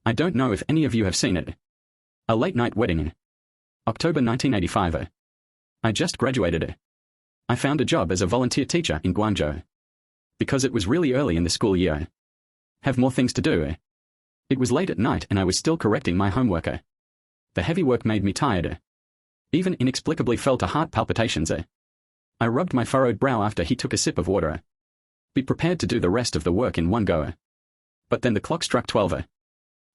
I don't know if any of you have seen it. A late-night wedding. October 1985. I just graduated. I found a job as a volunteer teacher in Guangzhou. Because it was really early in the school year. Have more things to do. It was late at night and I was still correcting my homework. The heavy work made me tired. Even inexplicably felt a heart palpitations. I rubbed my furrowed brow after he took a sip of water. Be prepared to do the rest of the work in one go. But then the clock struck 12.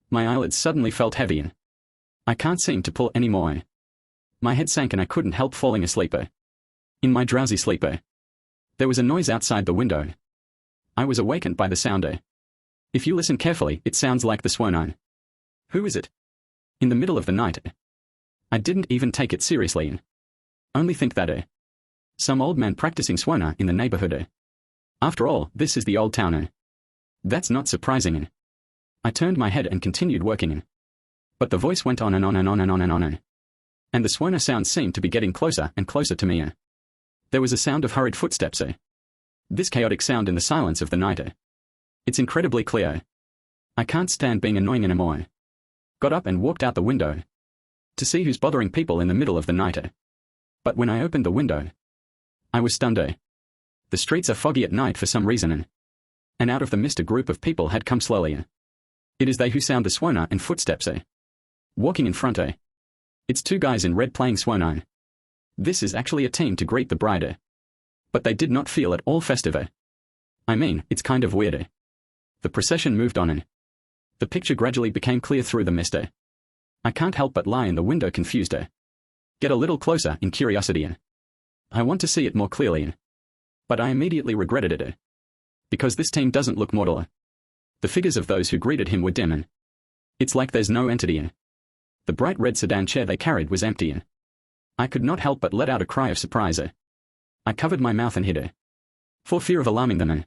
My eyelids suddenly felt heavy. I can't seem to pull any more. My head sank and I couldn't help falling asleep. In my drowsy sleep, there was a noise outside the window. I was awakened by the sound. If you listen carefully, it sounds like the swan. Who is it? In the middle of the night. I didn't even take it seriously. Only think that some old man practicing swan in the neighborhood. After all, this is the old town. That's not surprising. I turned my head and continued working. But the voice went on and on and on and on and on. And the swan sound seemed to be getting closer and closer to me. There was a sound of hurried footsteps. This chaotic sound in the silence of the night. It's incredibly clear. I can't stand being annoying anymore. Got up and walked out the window. To see who's bothering people in the middle of the night. But when I opened the window, I was stunned. The streets are foggy at night for some reason. And out of the mist a group of people had come slowly. It is they who sound the swan and footsteps. Walking in front. It's two guys in red playing swan. This is actually a team to greet the bride. But they did not feel at all festive. I mean, it's kind of weird. The procession moved on. The picture gradually became clear through the mist. I can't help but lie in the window confused. Get a little closer in curiosity. I want to see it more clearly. But I immediately regretted it. Because this team doesn't look mortal. The figures of those who greeted him were dim. It's like there's no entity. The bright red sedan chair they carried was empty. I could not help but let out a cry of surprise. I covered my mouth and hid. For fear of alarming them.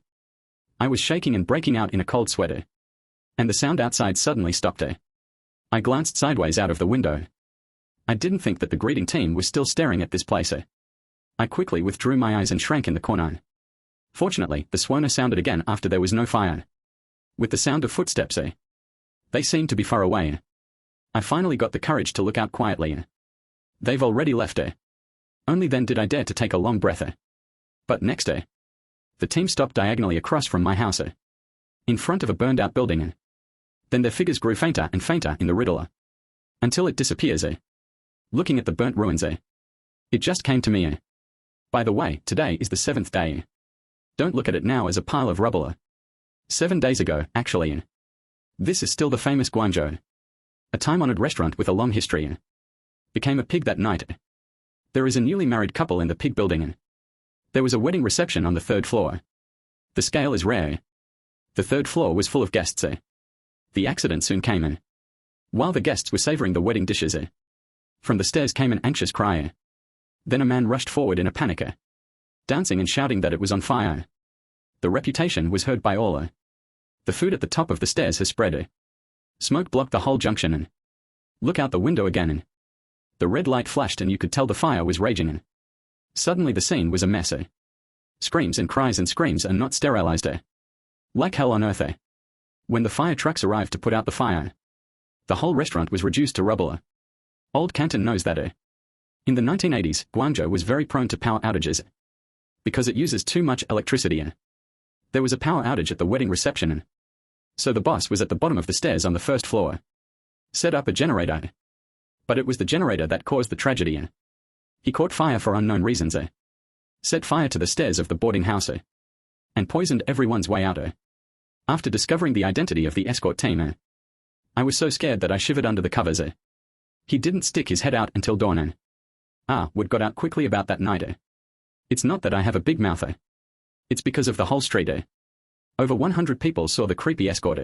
I was shaking and breaking out in a cold sweat. And the sound outside suddenly stopped. I glanced sideways out of the window. I didn't think that the greeting team was still staring at this place. I quickly withdrew my eyes and shrank in the corner. Fortunately, the swan sounded again after there was no fire. With the sound of footsteps. They seemed to be far away. I finally got the courage to look out quietly. They've already left. Only then did I dare to take a long breath. But next, the team stopped diagonally across from my house. In front of a burned-out building. Then their figures grew fainter and fainter in the riddle. Until it disappears. Looking at the burnt ruins. It just came to me. By the way, today is the 7th day. Don't look at it now as a pile of rubble. 7 days ago, actually. This is still the famous Guangzhou. A time-honored restaurant with a long history. Became a pig that night. There is a newly married couple in the pig building. There was a wedding reception on the 3rd floor. The scale is rare. The 3rd floor was full of guests. The accident soon came. While the guests were savoring the wedding dishes. From the stairs came an anxious cry. Then a man rushed forward in a panic. Dancing and shouting that it was on fire. The reputation was heard by all. The food at the top of the stairs has spread. Smoke blocked the whole junction. Look out the window again. The red light flashed and you could tell the fire was raging. Suddenly the scene was a mess. Screams and cries and screams are not sterilized. Like hell on earth. When the fire trucks arrived to put out the fire, the whole restaurant was reduced to rubble. Old Canton knows that. In the 1980s, Guangzhou was very prone to power outages. Because it uses too much electricity. There was a power outage at the wedding reception. So the boss was at the bottom of the stairs on the 1st floor. Set up a generator. But it was the generator that caused the tragedy. He caught fire for unknown reasons. Set fire to the stairs of the boarding house. And poisoned everyone's way out. After discovering the identity of the escort team, I was so scared that I shivered under the covers. He didn't stick his head out until dawn. Word got out quickly about that night. It's not that I have a big mouth. It's because of the whole street. Over 100 people saw the creepy escort.